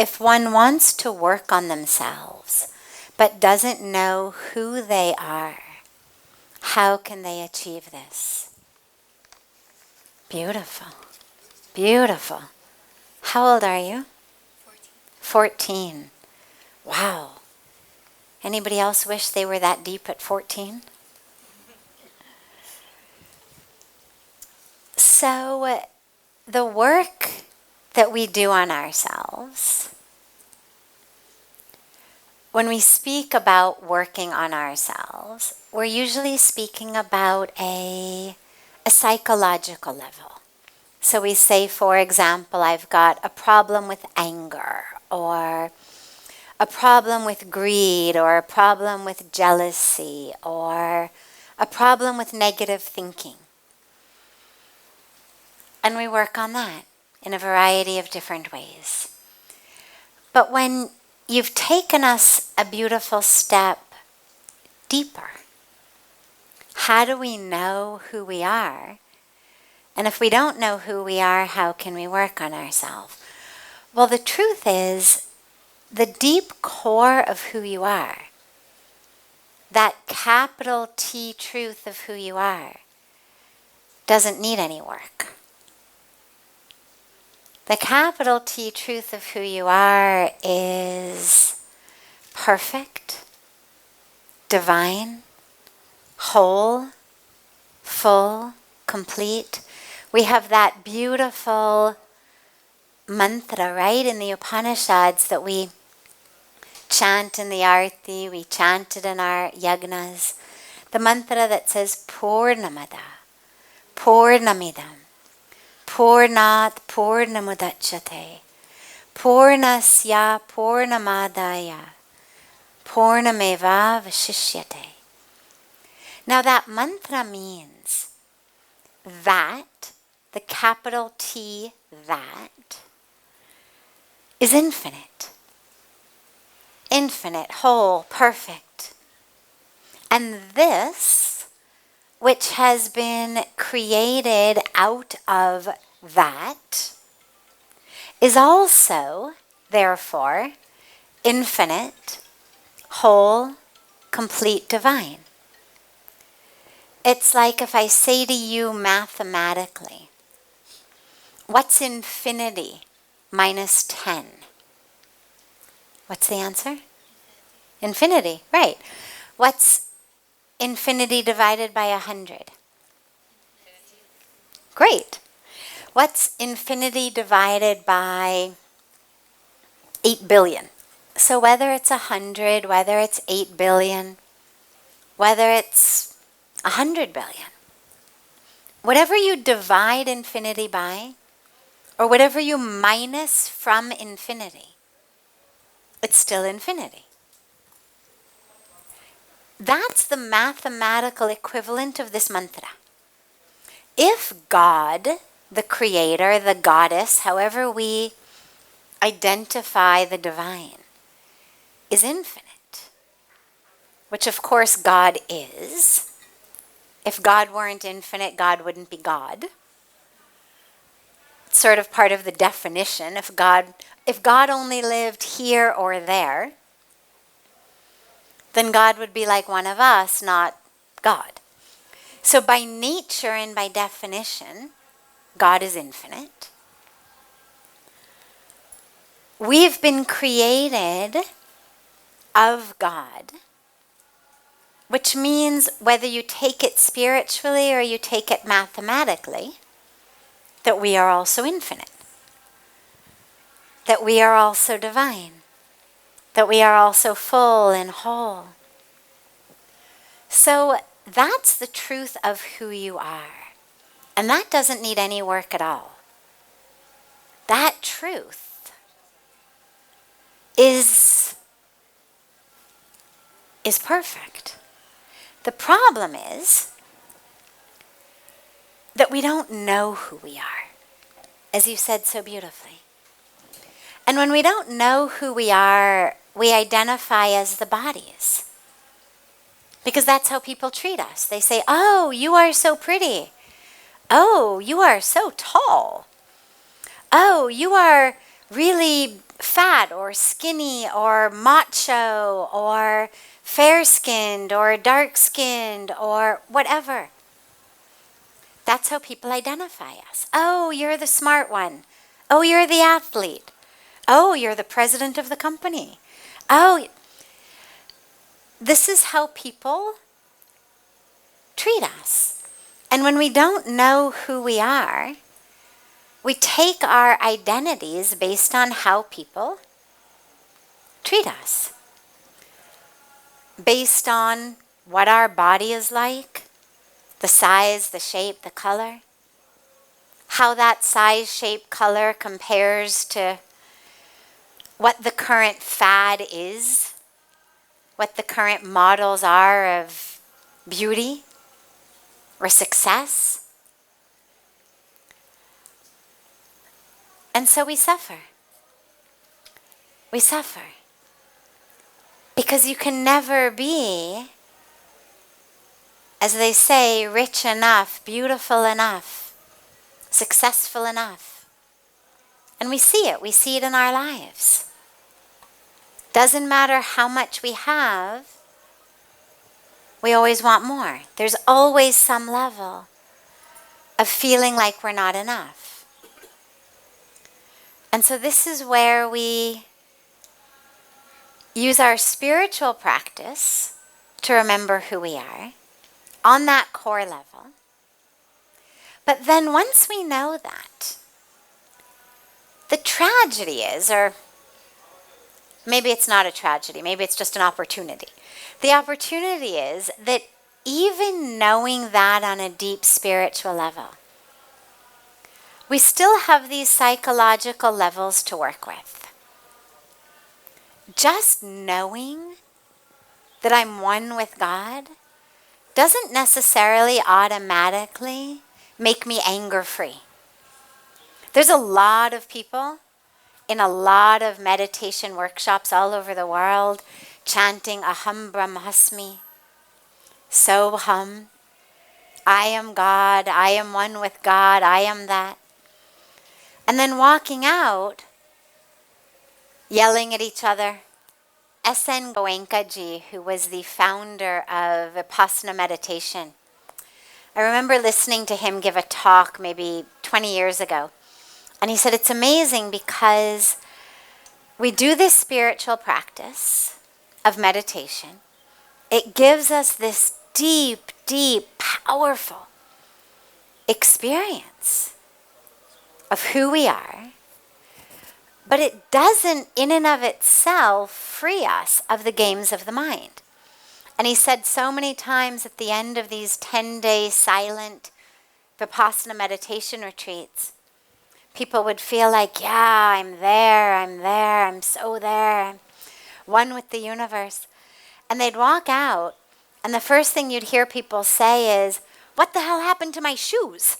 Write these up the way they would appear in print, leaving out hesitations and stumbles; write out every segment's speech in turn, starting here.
if one wants to work on themselves but doesn't know who they are, how can they achieve this? Beautiful. Beautiful. How old are you? 14. Wow. Anybody else wish they were that deep at 14? So the work that we do on ourselves, when we speak about working on ourselves, we're usually speaking about a psychological level. So we say, for example, I've got a problem with anger, or a problem with greed, or a problem with jealousy, or a problem with negative thinking. And we work on that in a variety of different ways. But when you've taken us a beautiful step deeper, how do we know who we are? And if we don't know who we are, how can we work on ourselves? Well, the truth is, the deep core of who you are, that capital T truth of who you are, doesn't need any work. The capital T truth of who you are is perfect, divine, whole, full, complete. We have that beautiful mantra, right, in the Upanishads that we chant in the Arti, we chant it in our yagnas. The mantra that says Purnamada, Purnamidam, Purnat Purnamudachyate, Purnasya Purnamadaya, Purnameva Vashishyate. Now that mantra means that, the capital T, that, is infinite. Infinite, whole, perfect. And this, which has been created out of that, is also, therefore, infinite, whole, complete, divine. It's like if I say to you mathematically, what's infinity minus 10? What's the answer? Infinity, right. What's infinity divided by 100? Great. What's infinity divided by 8 billion? So whether it's 100, whether it's 8 billion, whether it's 100 billion, whatever you divide infinity by, or whatever you minus from infinity, it's still infinity. That's the mathematical equivalent of this mantra. If God, the creator, the goddess, however we identify the divine, is infinite, which of course God is. If God weren't infinite, God wouldn't be God. It's sort of part of the definition. If God only lived here or there, then God would be like one of us, not God. So by nature and by definition, God is infinite. We've been created of God, which means whether you take it spiritually or you take it mathematically, that we are also infinite, that we are also divine, that we are also full and whole. So that's the truth of who you are. And that doesn't need any work at all. That truth is perfect. The problem is that we don't know who we are, as you said so beautifully. And when we don't know who we are, we identify as the bodies. Because that's how people treat us. They say, oh, you are so pretty. Oh, you are so tall. Oh, you are really fat or skinny or macho or fair-skinned or dark-skinned or whatever. That's how people identify us. Oh, you're the smart one. Oh, you're the athlete. Oh, you're the president of the company. Oh, this is how people treat us. And when we don't know who we are, we take our identities based on how people treat us. Based on what our body is like, the size, the shape, the color, how that size, shape, color compares to what the current fad is, what the current models are of beauty or success. And so we suffer. We suffer. Because you can never be, as they say, rich enough, beautiful enough, successful enough. And we see it. We see it in our lives. Doesn't matter how much we have, we always want more. There's always some level of feeling like we're not enough. And so this is where we use our spiritual practice to remember who we are on that core level. But then once we know that, the tragedy is, or maybe it's not a tragedy, maybe it's just an opportunity. The opportunity is that even knowing that on a deep spiritual level, we still have these psychological levels to work with. Just knowing that I'm one with God doesn't necessarily automatically make me anger-free. There's a lot of people in a lot of meditation workshops all over the world chanting Aham Brahmasmi, So hum, I am God, I am one with God, I am that. And then walking out, yelling at each other. S.N. Goenkaji, who was the founder of Vipassana meditation, I remember listening to him give a talk maybe 20 years ago. And he said, it's amazing because we do this spiritual practice of meditation. It gives us this deep, deep, powerful experience of who we are. But it doesn't in and of itself free us of the games of the mind. And he said so many times at the end of these 10-day silent Vipassana meditation retreats, people would feel like, yeah, I'm there, I'm so there, I'm one with the universe. And they'd walk out, and the first thing you'd hear people say is, what the hell happened to my shoes?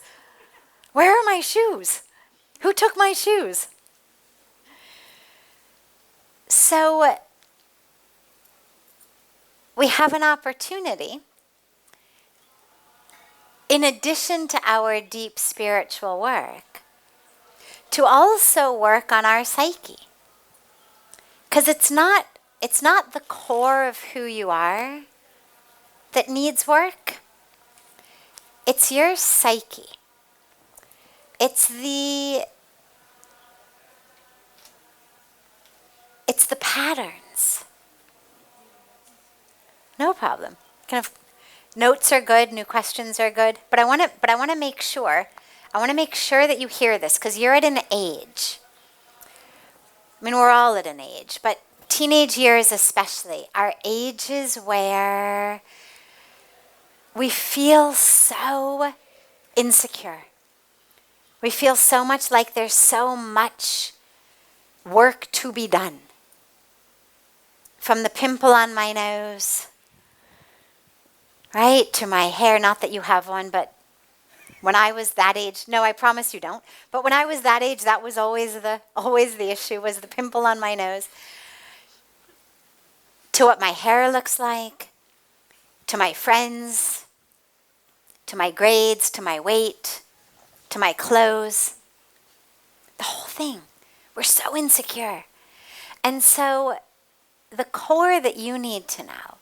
Where are my shoes? Who took my shoes? So we have an opportunity, in addition to our deep spiritual work, to also work on our psyche. Because it's not the core of who you are that needs work. It's your psyche. It's the patterns. No problem. Kind of notes are good, new questions are good, but I want to make sure that you hear this, because you're at an age. I mean, we're all at an age, but teenage years especially are ages where we feel so insecure. We feel so much like there's so much work to be done. From the pimple on my nose, right, to my hair, not that you have one, but when I was that age, no, I promise you don't, but when I was that age, that was always the issue, was the pimple on my nose. To what my hair looks like, to my friends, to my grades, to my weight, to my clothes. The whole thing. We're so insecure. And so the core that you need to know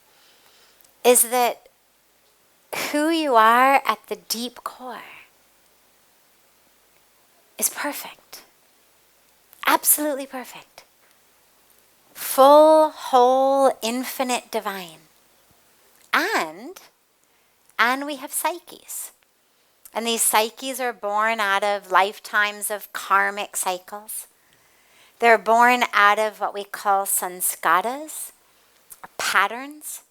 is that who you are at the deep core is perfect. Absolutely perfect. Full, whole, infinite, divine. And we have psyches. And these psyches are born out of lifetimes of karmic cycles. They're born out of what we call sanskaras, or patterns.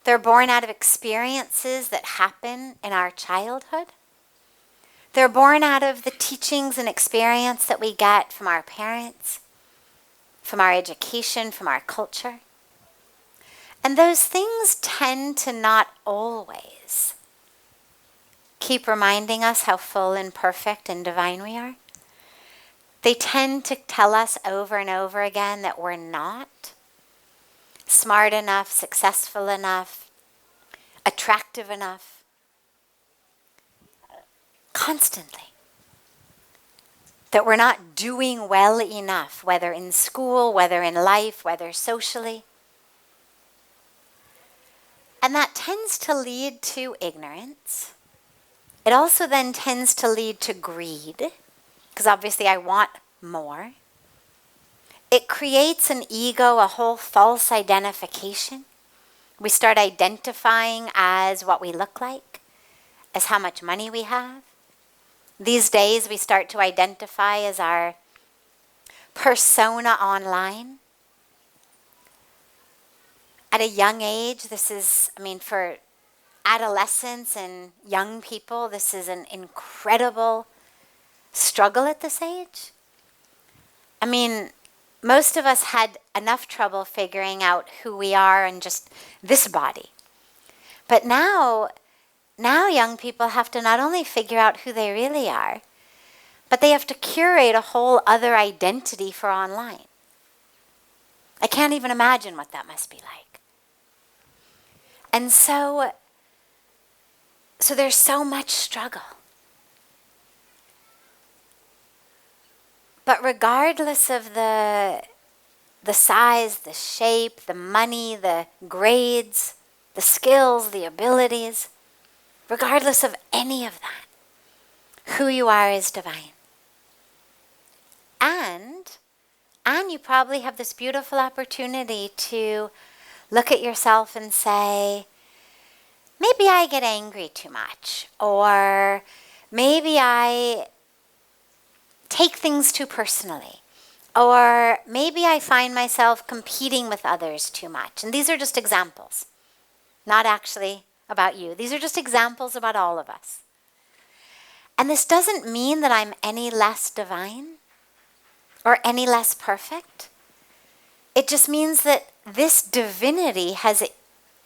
They're born out of experiences that happen in our childhood. They're born out of the teachings and experience that we get from our parents, from our education, from our culture. And those things tend to not always keep reminding us how full and perfect and divine we are. They tend to tell us over and over again that we're not smart enough, successful enough, attractive enough. Constantly. That we're not doing well enough, whether in school, whether in life, whether socially. And that tends to lead to ignorance. It also then tends to lead to greed, because obviously I want more. It creates an ego, a whole false identification. We start identifying as what we look like, as how much money we have. These days we start to identify as our persona online. At a young age, for adolescents and young people, this is an incredible struggle at this age. Most of us had enough trouble figuring out who we are in just this body. But now young people have to not only figure out who they really are, but they have to curate a whole other identity for online. I can't even imagine what that must be like. And so there's so much struggle. But regardless of the size, the shape, the money, the grades, the skills, the abilities, regardless of any of that, who you are is divine. And you probably have this beautiful opportunity to look at yourself and say, maybe I get angry too much, or maybe I take things too personally, or maybe I find myself competing with others too much. And these are just examples, not actually about you. These are just examples about all of us. And this doesn't mean that I'm any less divine or any less perfect. It just means that this divinity has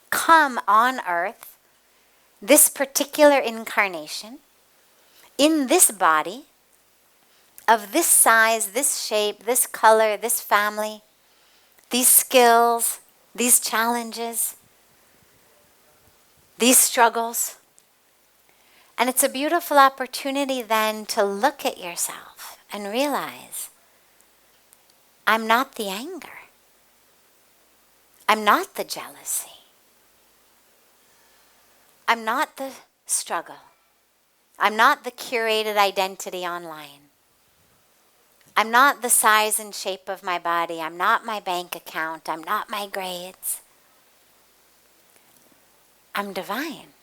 come on earth, this particular incarnation, in this body, of this size, this shape, this color, this family, these skills, these challenges, these struggles. And it's a beautiful opportunity then to look at yourself and realize, I'm not the anger. I'm not the jealousy. I'm not the struggle. I'm not the curated identity online. I'm not the size and shape of my body. I'm not my bank account. I'm not my grades. I'm divine.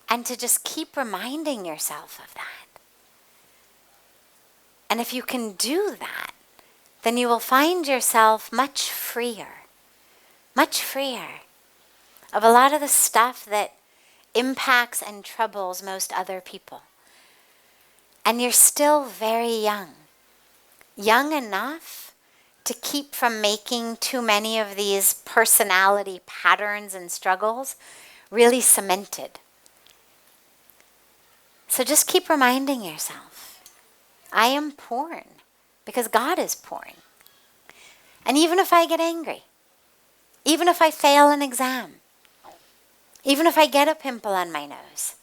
And to just keep reminding yourself of that. And if you can do that, then you will find yourself much freer of a lot of the stuff that impacts and troubles most other people. And you're still very young enough to keep from making too many of these personality patterns and struggles really cemented. So just keep reminding yourself, I am pouring because God is pouring. And even if I get angry, even if I fail an exam, even if I get a pimple on my nose,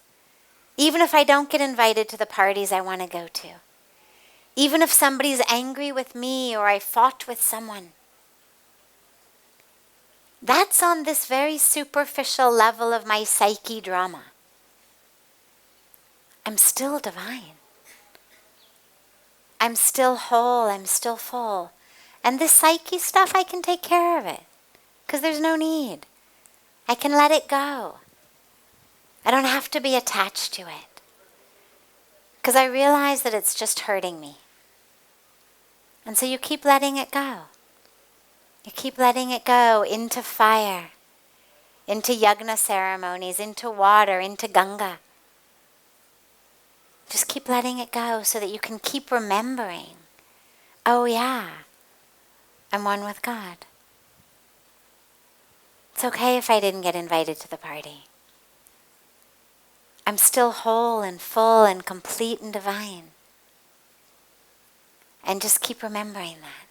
even if I don't get invited to the parties I want to go to, Even if somebody's angry with me or I fought with someone, that's on this very superficial level of my psyche drama. I'm still divine. I'm still whole, I'm still full. And this psyche stuff, I can take care of it. Because there's no need. I can let it go. I don't have to be attached to it. Because I realize that it's just hurting me. And so you keep letting it go. You keep letting it go into fire, into yagna ceremonies, into water, into Ganga. Just keep letting it go so that you can keep remembering, oh yeah, I'm one with God. It's okay if I didn't get invited to the party. I'm still whole and full and complete and divine. And just keep remembering that.